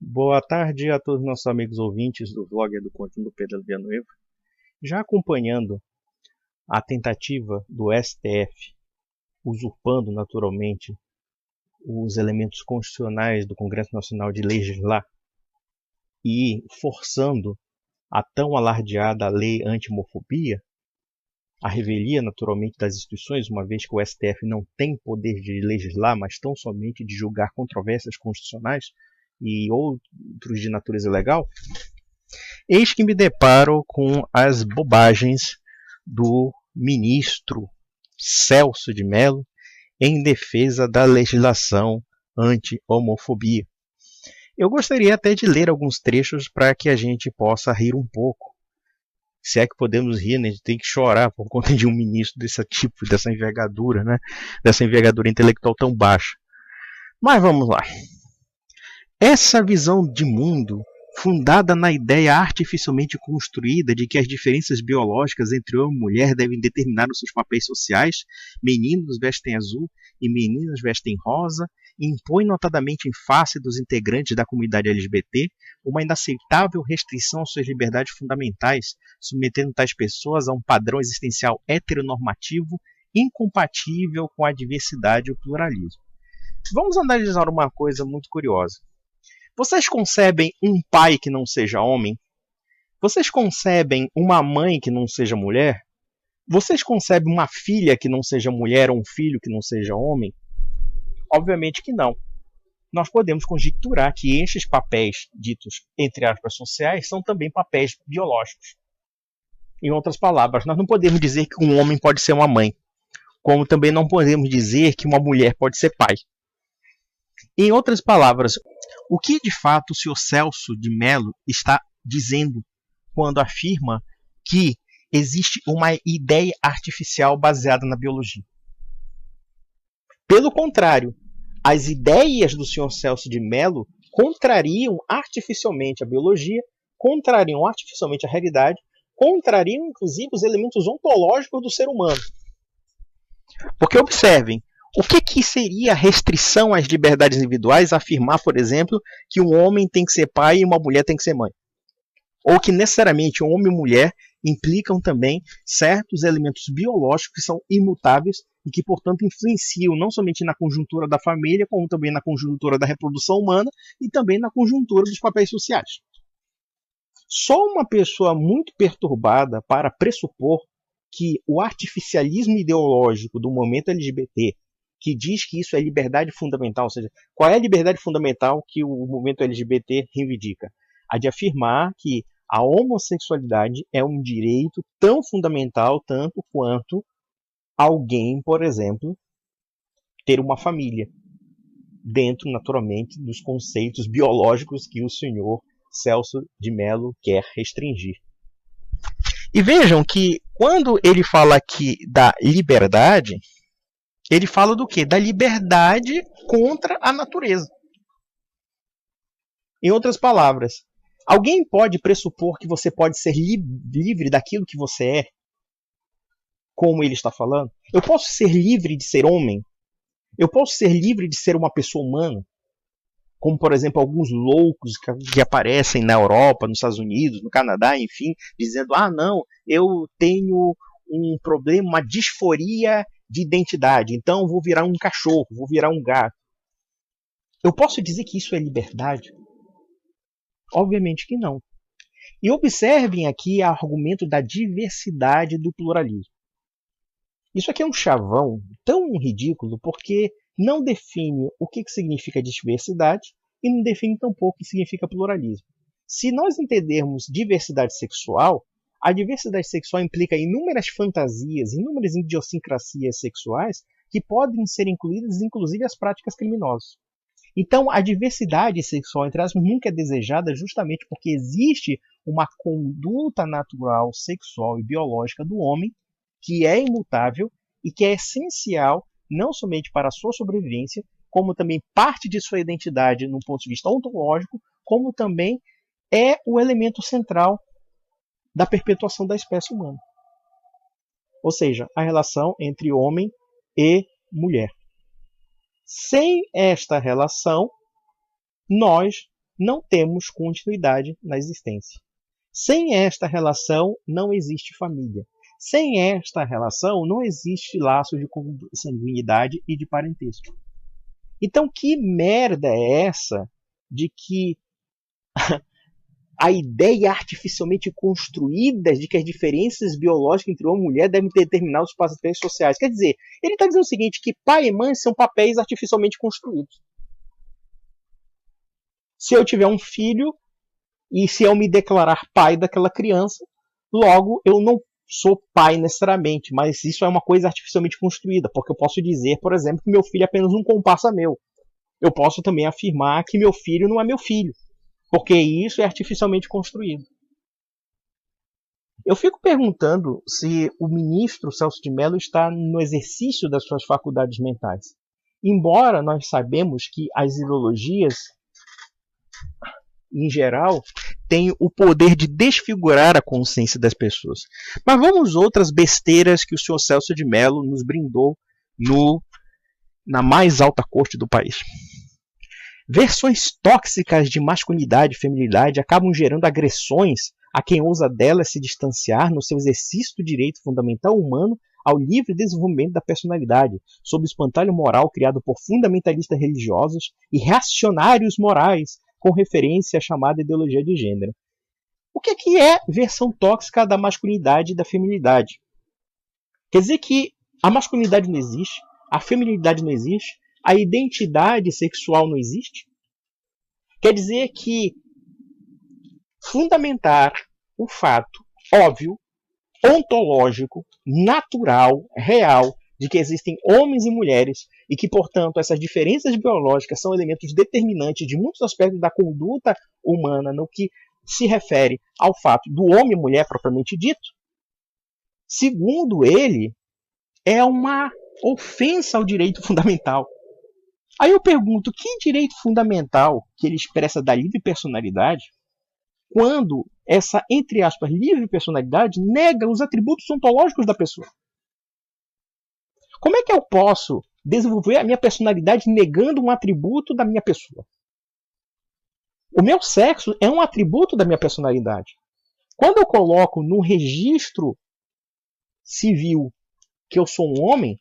Boa tarde a todos os nossos amigos ouvintes do vlog do Conto do Pedro Villanueva. Já acompanhando a tentativa do STF, usurpando naturalmente os elementos constitucionais do Congresso Nacional de legislar e forçando a tão alardeada lei anti-homofobia, a revelia naturalmente das instituições, uma vez que o STF não tem poder de legislar, mas tão somente de julgar controvérsias constitucionais e outros de natureza legal, eis que me deparo com as bobagens do ministro Celso de Mello em defesa da legislação anti-homofobia. Eu gostaria até de ler alguns trechos para que a gente possa rir um pouco. Se é que podemos rir, né? A gente tem que chorar por conta de um ministro desse tipo, dessa envergadura, né? Dessa envergadura intelectual tão baixa. Mas vamos lá. Essa visão de mundo, fundada na ideia artificialmente construída de que as diferenças biológicas entre homem e mulher devem determinar os seus papéis sociais, meninos vestem azul e meninas vestem rosa, impõe notadamente em face dos integrantes da comunidade LGBT uma inaceitável restrição às suas liberdades fundamentais, submetendo tais pessoas a um padrão existencial heteronormativo incompatível com a diversidade e o pluralismo. Vamos analisar uma coisa muito curiosa. Vocês concebem um pai que não seja homem? Vocês concebem uma mãe que não seja mulher? Vocês concebem uma filha que não seja mulher ou um filho que não seja homem? Obviamente que não. Nós podemos conjecturar que estes papéis ditos, entre aspas, sociais, são também papéis biológicos. Em outras palavras, nós não podemos dizer que um homem pode ser uma mãe, como também não podemos dizer que uma mulher pode ser pai. Em outras palavras, o que de fato o senhor Celso de Mello está dizendo quando afirma que existe uma ideia artificial baseada na biologia? Pelo contrário, as ideias do senhor Celso de Mello contrariam artificialmente a biologia, contrariam artificialmente a realidade, contrariam inclusive os elementos ontológicos do ser humano. Porque observem, o que seria restrição às liberdades individuais afirmar, por exemplo, que um homem tem que ser pai e uma mulher tem que ser mãe? Ou que necessariamente homem e mulher implicam também certos elementos biológicos que são imutáveis e que, portanto, influenciam não somente na conjuntura da família, como também na conjuntura da reprodução humana e também na conjuntura dos papéis sociais. Só uma pessoa muito perturbada para pressupor que o artificialismo ideológico do movimento LGBT, que diz que isso é liberdade fundamental, ou seja, qual é a liberdade fundamental que o movimento LGBT reivindica? A de afirmar que a homossexualidade é um direito tão fundamental tanto quanto alguém, por exemplo, ter uma família, dentro, naturalmente, dos conceitos biológicos que o senhor Celso de Mello quer restringir. E vejam que quando ele fala aqui da liberdade, ele fala do quê? Da liberdade contra a natureza. Em outras palavras, alguém pode pressupor que você pode ser livre daquilo que você é? Como ele está falando? Eu posso ser livre de ser homem? Eu posso ser livre de ser uma pessoa humana? Como, por exemplo, alguns loucos que aparecem na Europa, nos Estados Unidos, no Canadá, enfim, dizendo, não, eu tenho um problema, uma disforia de identidade, então vou virar um cachorro, vou virar um gato. Eu posso dizer que isso é liberdade? Obviamente que não. E observem aqui o argumento da diversidade do pluralismo. Isso aqui é um chavão tão ridículo porque não define o que significa diversidade e não define tampouco o que significa pluralismo. Se nós entendermos diversidade sexual, a diversidade sexual implica inúmeras fantasias, inúmeras idiosincrasias sexuais que podem ser incluídas, inclusive, as práticas criminosas. Então, a diversidade sexual, entre aspas, nunca é desejada justamente porque existe uma conduta natural, sexual e biológica do homem que é imutável e que é essencial não somente para a sua sobrevivência, como também parte de sua identidade no ponto de vista ontológico, como também é o elemento central da perpetuação da espécie humana. Ou seja, a relação entre homem e mulher. Sem esta relação, nós não temos continuidade na existência. Sem esta relação, não existe família. Sem esta relação, não existe laço de consanguinidade e de parentesco. Então, que merda é essa de que a ideia artificialmente construída de que as diferenças biológicas entre homem e mulher devem ter determinados papéis sociais? Quer dizer, ele está dizendo o seguinte, que pai e mãe são papéis artificialmente construídos. Se eu tiver um filho, e se eu me declarar pai daquela criança, logo eu não sou pai necessariamente, mas isso é uma coisa artificialmente construída, porque eu posso dizer, por exemplo, que meu filho é apenas um comparsa meu. Eu posso também afirmar que meu filho não é meu filho, porque isso é artificialmente construído. Eu fico perguntando se o ministro Celso de Mello está no exercício das suas faculdades mentais. Embora nós sabemos que as ideologias, em geral, têm o poder de desfigurar a consciência das pessoas. Mas vamos outras besteiras que o senhor Celso de Mello nos brindou na mais alta corte do país. Versões tóxicas de masculinidade e feminilidade acabam gerando agressões a quem ousa delas se distanciar no seu exercício do direito fundamental humano ao livre desenvolvimento da personalidade, sob o espantalho moral criado por fundamentalistas religiosos e reacionários morais com referência à chamada ideologia de gênero. O que é versão tóxica da masculinidade e da feminilidade? Quer dizer que a masculinidade não existe, a feminilidade não existe, a identidade sexual não existe? Quer dizer que fundamentar o fato óbvio, ontológico, natural, real, de que existem homens e mulheres e que, portanto, essas diferenças biológicas são elementos determinantes de muitos aspectos da conduta humana no que se refere ao fato do homem e mulher propriamente dito, segundo ele, é uma ofensa ao direito fundamental. Aí eu pergunto, que direito fundamental que ele expressa da livre personalidade, quando essa, entre aspas, livre personalidade nega os atributos ontológicos da pessoa? Como é que eu posso desenvolver a minha personalidade negando um atributo da minha pessoa? O meu sexo é um atributo da minha personalidade. Quando eu coloco no registro civil que eu sou um homem,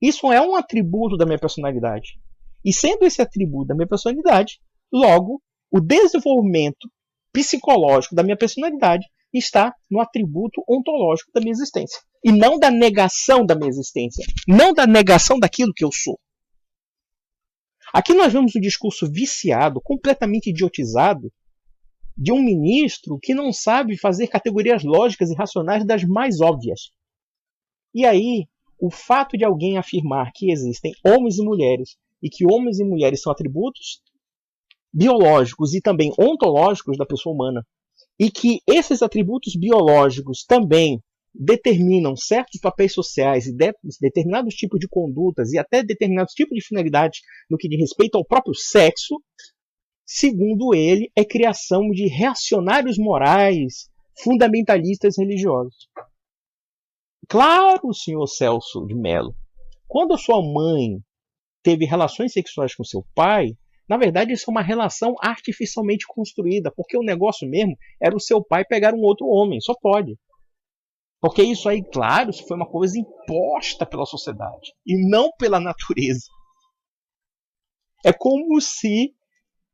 isso é um atributo da minha personalidade. E sendo esse atributo da minha personalidade, logo, o desenvolvimento psicológico da minha personalidade está no atributo ontológico da minha existência. E não da negação da minha existência. Não da negação daquilo que eu sou. Aqui nós vemos um discurso viciado, completamente idiotizado, de um ministro que não sabe fazer categorias lógicas e racionais das mais óbvias. E aí, o fato de alguém afirmar que existem homens e mulheres, e que homens e mulheres são atributos biológicos e também ontológicos da pessoa humana, e que esses atributos biológicos também determinam certos papéis sociais e determinados tipos de condutas e até determinados tipos de finalidades no que diz respeito ao próprio sexo, segundo ele, é criação de reacionários morais, fundamentalistas religiosos. Claro, senhor Celso de Mello, quando a sua mãe teve relações sexuais com seu pai, na verdade isso é uma relação artificialmente construída, porque o negócio mesmo era o seu pai pegar um outro homem, só pode. Porque isso aí, claro, isso foi uma coisa imposta pela sociedade e não pela natureza. É como se,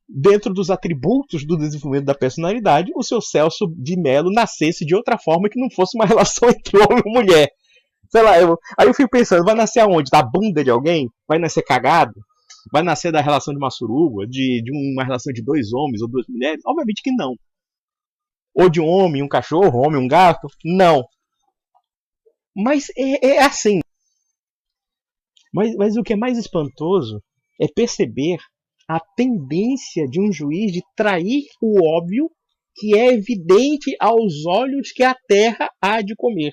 dentro dos atributos do desenvolvimento da personalidade, o seu Celso de Mello nascesse de outra forma que não fosse uma relação entre homem e mulher. Sei lá, aí eu fico pensando, vai nascer aonde? Da bunda de alguém? Vai nascer cagado? Vai nascer da relação de uma suruba? De uma relação de dois homens ou duas mulheres? Obviamente que não. Ou de um homem, um cachorro, um homem, um gato? Não. Mas é assim. Mas o que é mais espantoso é perceber a tendência de um juiz de trair o óbvio que é evidente aos olhos que a terra há de comer.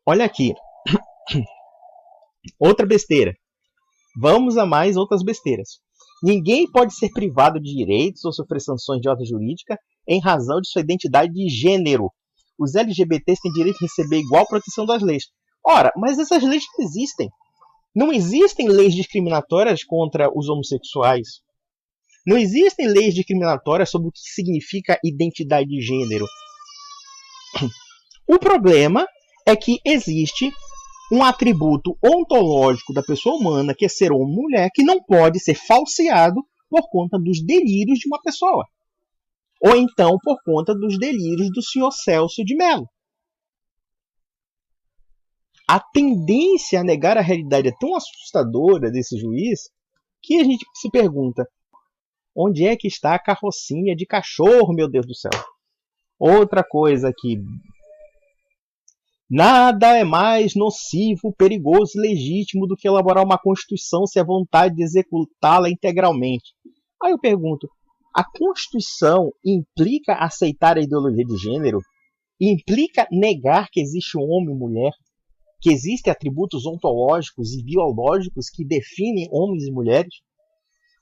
Olha aqui. Outra besteira. Vamos a mais outras besteiras. Ninguém pode ser privado de direitos ou sofrer sanções de ordem jurídica em razão de sua identidade de gênero. Os LGBTs têm direito de receber igual proteção das leis. Ora, mas essas leis não existem. Não existem leis discriminatórias contra os homossexuais. Não existem leis discriminatórias sobre o que significa identidade de gênero. O problema é que existe um atributo ontológico da pessoa humana, que é ser homem ou mulher, que não pode ser falseado por conta dos delírios de uma pessoa. Ou então por conta dos delírios do senhor Celso de Mello. A tendência a negar a realidade é tão assustadora desse juiz que a gente se pergunta: onde é que está a carrocinha de cachorro, meu Deus do céu? Outra coisa aqui. Nada é mais nocivo, perigoso e legítimo do que elaborar uma Constituição se a vontade de executá-la integralmente. Aí eu pergunto, a Constituição implica aceitar a ideologia de gênero? Implica negar que existe homem e mulher? Que existem atributos ontológicos e biológicos que definem homens e mulheres?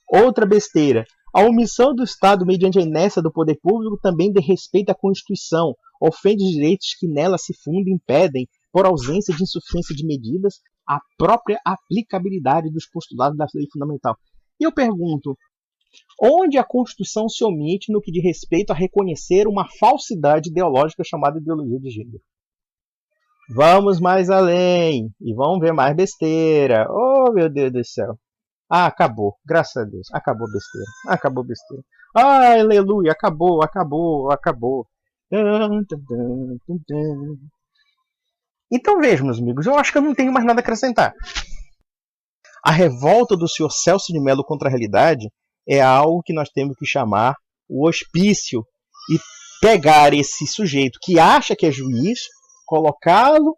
Outra besteira. A omissão do Estado mediante a inércia do poder público também desrespeita a Constituição, ofende os direitos que nela se fundem e impedem, por ausência de insuficiência de medidas, a própria aplicabilidade dos postulados da lei fundamental. E eu pergunto, onde a Constituição se omite no que diz respeito a reconhecer uma falsidade ideológica chamada ideologia de gênero? Vamos mais além e vamos ver mais besteira. Oh, meu Deus do céu. Ah, acabou. Graças a Deus. Acabou besteira. Acabou besteira. Ah, aleluia. Acabou, acabou, acabou. Então vejam, meus amigos, eu acho que eu não tenho mais nada a acrescentar. A revolta do senhor Celso de Mello contra a realidade é algo que nós temos que chamar o hospício e pegar esse sujeito que acha que é juiz, colocá-lo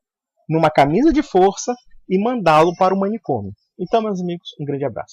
numa camisa de força e mandá-lo para o manicômio. Então, meus amigos, um grande abraço.